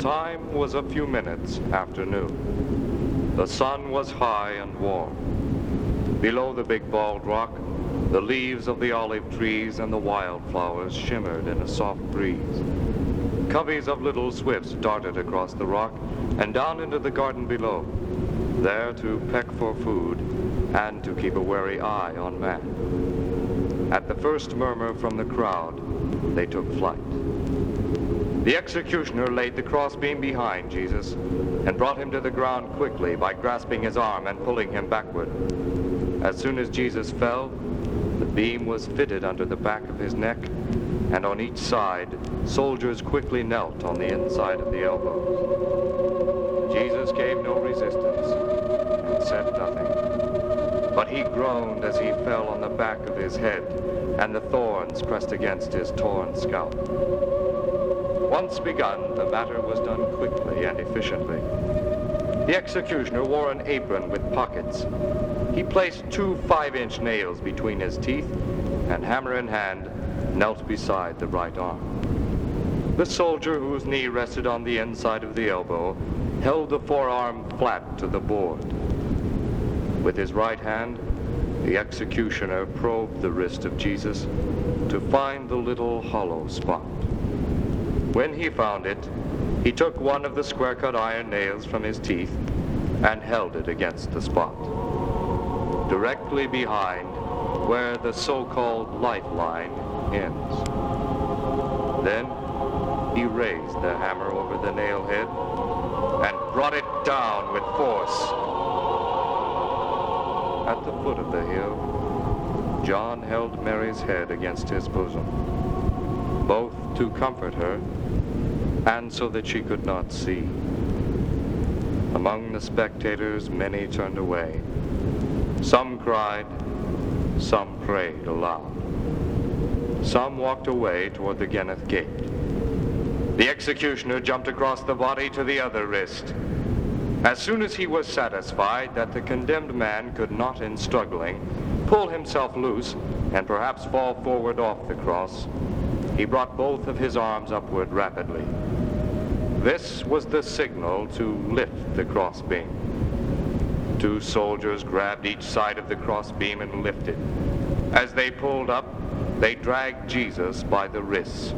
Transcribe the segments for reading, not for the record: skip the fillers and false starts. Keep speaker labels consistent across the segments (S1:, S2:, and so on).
S1: time was a few minutes after noon. The sun was high and warm. Below the big bald rock, the leaves of the olive trees and the wildflowers shimmered in a soft breeze. Coveys of little swifts darted across the rock and down into the garden below, there to peck for food and to keep a wary eye on man. At the first murmur from the crowd, they took flight. The executioner laid the crossbeam behind Jesus and brought him to the ground quickly by grasping his arm and pulling him backward. As soon as Jesus fell, the beam was fitted under the back of his neck, and on each side, soldiers quickly knelt on the inside of the elbows. Jesus gave no resistance and said nothing, but he groaned as he fell on the back of his head, and the thorns pressed against his torn scalp. Once begun, the matter was done quickly and efficiently. The executioner wore an apron with pockets. He placed 2 5-inch nails between his teeth and, hammer in hand, knelt beside the right arm. The soldier, whose knee rested on the inside of the elbow, held the forearm flat to the board. With his right hand, the executioner probed the wrist of Jesus to find the little hollow spot. When he found it, he took one of the square-cut iron nails from his teeth and held it against the spot, directly behind where the so-called lifeline ends. Then he raised the hammer over the nail head and brought it down with force. At the foot of the hill, John held Mary's head against his bosom, both to comfort her and so that she could not see. Among the spectators, many turned away. Some cried, some prayed aloud. Some walked away toward the Geneth gate. The executioner jumped across the body to the other wrist. As soon as he was satisfied that the condemned man could not, in struggling, pull himself loose and perhaps fall forward off the cross, he brought both of his arms upward rapidly. This was the signal to lift the crossbeam. 2 soldiers grabbed each side of the crossbeam and lifted. As they pulled up, they dragged Jesus by the wrists.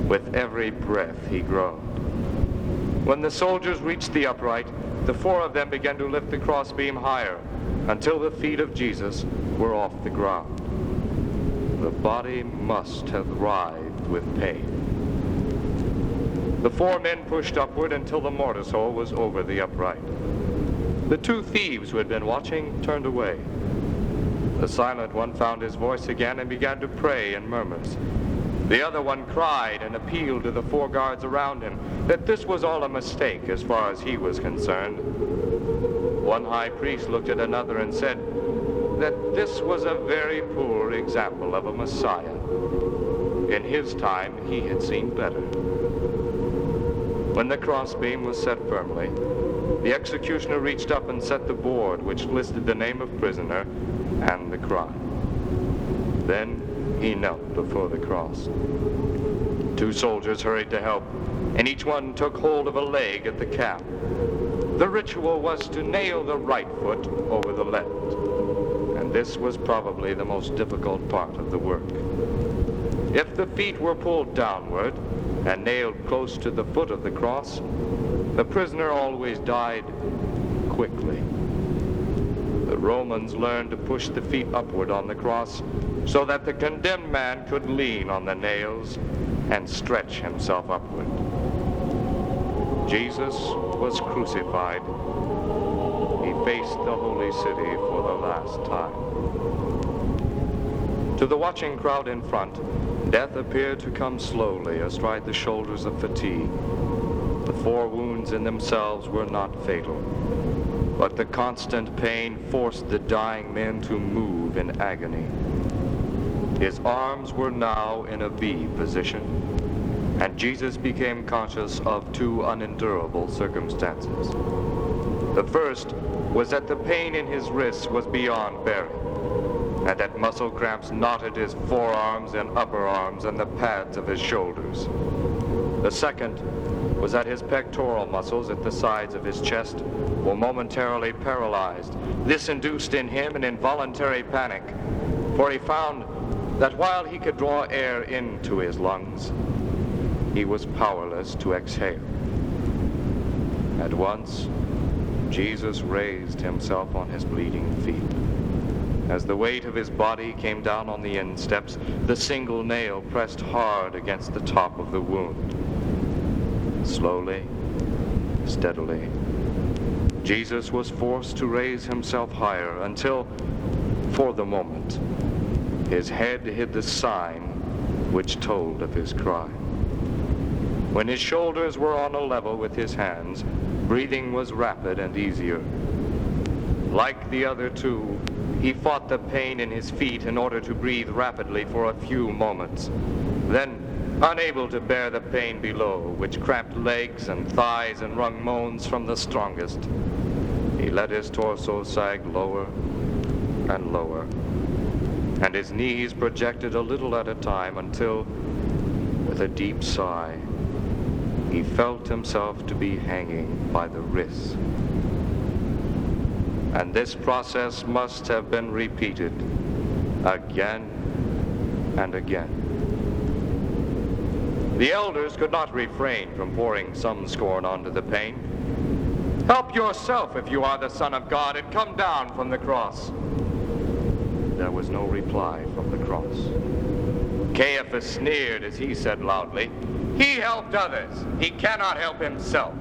S1: With every breath, he groaned. When the soldiers reached the upright, the 4 of them began to lift the crossbeam higher until the feet of Jesus were off the ground. The body must have writhed with pain. The 4 men pushed upward until the mortise hole was over the upright. The 2 thieves who had been watching turned away. The silent one found his voice again and began to pray in murmurs. The other one cried and appealed to the 4 guards around him that this was all a mistake as far as he was concerned. One high priest looked at another and said that this was a very poor example of a Messiah. In his time, he had seen better. When the crossbeam was set firmly, the executioner reached up and set the board which listed the name of prisoner and the crime. Then he knelt before the cross. 2 soldiers hurried to help, and each one took hold of a leg at the calf. The ritual was to nail the right foot over the left, and this was probably the most difficult part of the work. If the feet were pulled downward and nailed close to the foot of the cross, the prisoner always died quickly. The Romans learned to push the feet upward on the cross so that the condemned man could lean on the nails and stretch himself upward. Jesus was crucified. He faced the holy city for the last time. To the watching crowd in front, death appeared to come slowly astride the shoulders of fatigue. The 4 wounds in themselves were not fatal, but the constant pain forced the dying men to move in agony. His arms were now in a V position, and Jesus became conscious of 2 unendurable circumstances. The first was that the pain in his wrists was beyond bearing, and that muscle cramps knotted his forearms and upper arms and the pads of his shoulders. The second was that his pectoral muscles at the sides of his chest were momentarily paralyzed. This induced in him an involuntary panic, for he found that while he could draw air into his lungs, he was powerless to exhale. At once, Jesus raised himself on his bleeding feet. As the weight of his body came down on the insteps, the single nail pressed hard against the top of the wound. Slowly, steadily, Jesus was forced to raise himself higher until, for the moment, his head hid the sign which told of his crime. When his shoulders were on a level with his hands, breathing was rapid and easier. Like the other two, he fought the pain in his feet in order to breathe rapidly for a few moments. Then, unable to bear the pain below, which cramped legs and thighs and wrung moans from the strongest, he let his torso sag lower and lower, and his knees projected a little at a time until, with a deep sigh, he felt himself to be hanging by the wrists. And this process must have been repeated again and again. The elders could not refrain from pouring some scorn onto the pain. "Help yourself if you are the Son of God, and come down from the cross." There was no reply from the cross. Caiaphas sneered as he said loudly, "He helped others. He cannot help himself."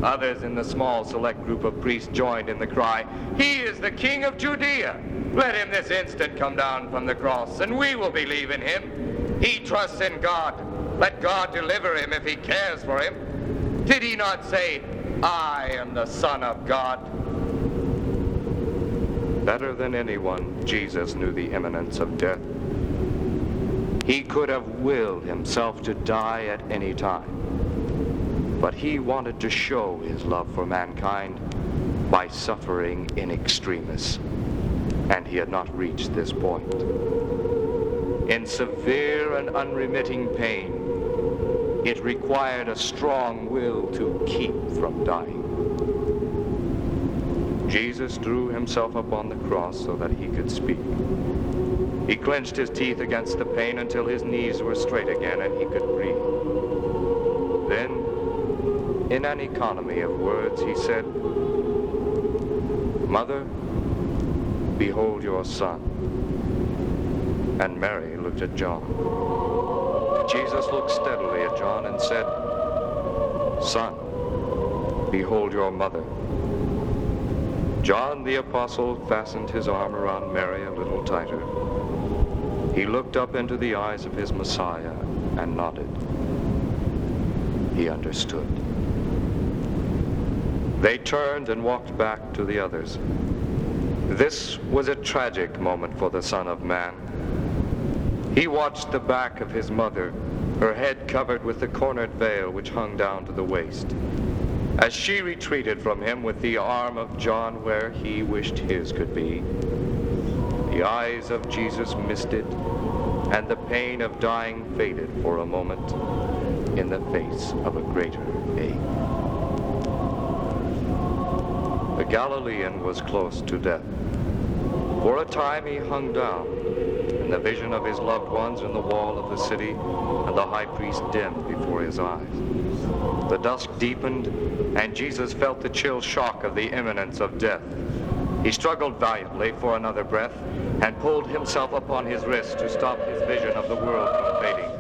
S1: Others in the small select group of priests joined in the cry, "He is the King of Judea. Let him this instant come down from the cross, and we will believe in him. He trusts in God. Let God deliver him if he cares for him. Did he not say, 'I am the Son of God'?" Better than anyone, Jesus knew the imminence of death. He could have willed himself to die at any time, but he wanted to show his love for mankind by suffering in extremis, and he had not reached this point. In severe and unremitting pain, it required a strong will to keep from dying. Jesus drew himself up on the cross so that he could speak. He clenched his teeth against the pain until his knees were straight again and he could breathe. Then, in an economy of words, he said, "Mother, behold your son." And Mary looked at John. Jesus looked steadily at John and said, "Son, behold your mother." John the Apostle fastened his arm around Mary a little tighter. He looked up into the eyes of his Messiah and nodded. He understood. They turned and walked back to the others. This was a tragic moment for the Son of Man. He watched the back of his mother, her head covered with the cornered veil which hung down to the waist, as she retreated from him with the arm of John where he wished his could be. The eyes of Jesus misted, and the pain of dying faded for a moment in the face of a greater ache. The Galilean was close to death. For a time he hung down, and the vision of his loved ones in the wall of the city and the high priest dimmed before his eyes. The dusk deepened, and Jesus felt the chill shock of the imminence of death. He struggled valiantly for another breath and pulled himself upon his wrist to stop his vision of the world from fading.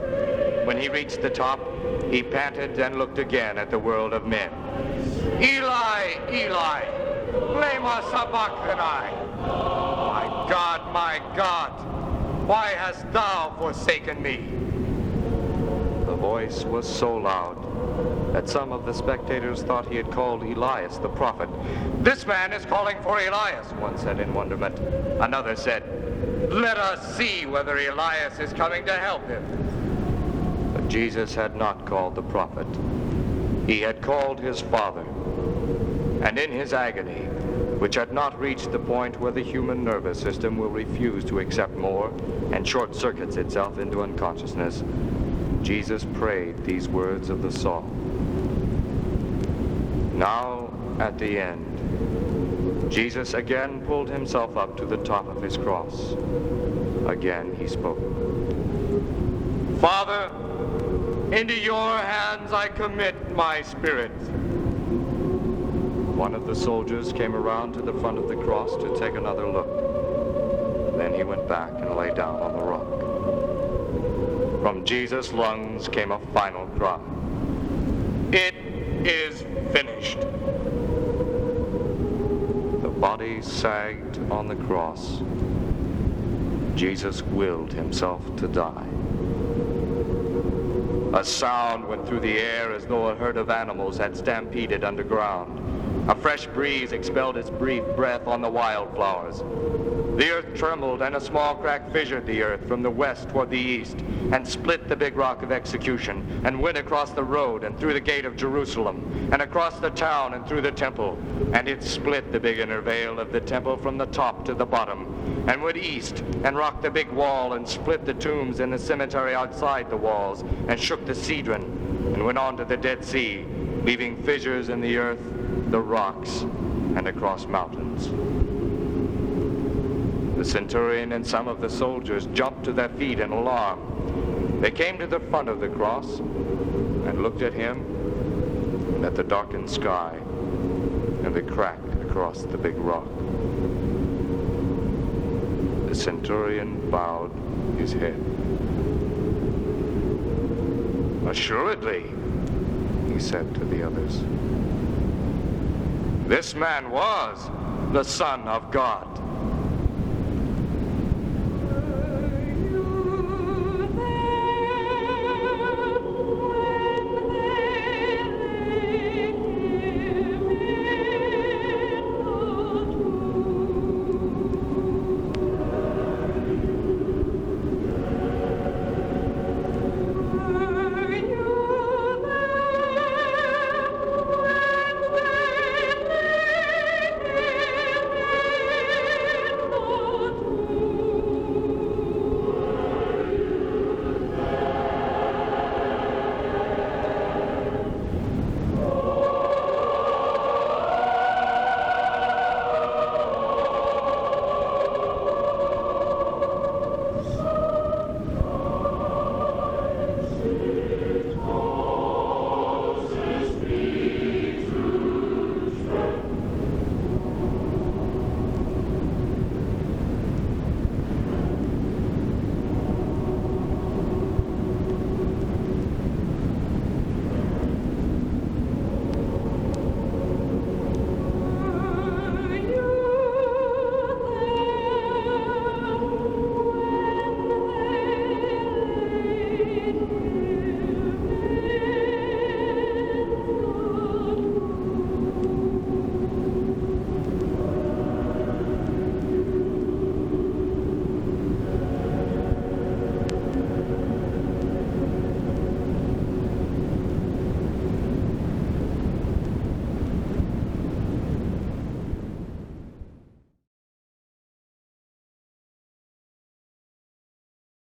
S1: When he reached the top, he panted and looked again at the world of men. "Eli, Eli, lema sabachthani? My God, why hast thou forsaken me?" The voice was so loud that some of the spectators thought he had called Elias the prophet. "This man is calling for Elias," one said in wonderment. Another said, "Let us see whether Elias is coming to help him." But Jesus had not called the prophet. He had called his Father. And in his agony, which had not reached the point where the human nervous system will refuse to accept more and short-circuits itself into unconsciousness, Jesus prayed these words of the psalm. Now, at the end, Jesus again pulled himself up to the top of his cross. Again he spoke. Father, into your hands I commit my spirit. One of the soldiers came around to the front of the cross to take another look. Then he went back and lay down on the rock. From Jesus' lungs came a final cry. It is finished. The body sagged on the cross. Jesus willed himself to die. A sound went through the air as though a herd of animals had stampeded underground. A fresh breeze expelled its brief breath on the wildflowers. The earth trembled, and a small crack fissured the earth from the west toward the east, and split the big rock of execution, and went across the road and through the gate of Jerusalem, and across the town and through the temple. And it split the big inner veil of the temple from the top to the bottom, and went east, and rocked the big wall, and split the tombs in the cemetery outside the walls, and shook the Cedron, and went on to the Dead Sea, leaving fissures in the earth, the rocks, and across mountains. The centurion and some of the soldiers jumped to their feet in alarm. They came to the front of the cross and looked at him and at the darkened sky and the crack across the big rock. The centurion bowed his head. Assuredly, he said to the others, this man was the Son of God.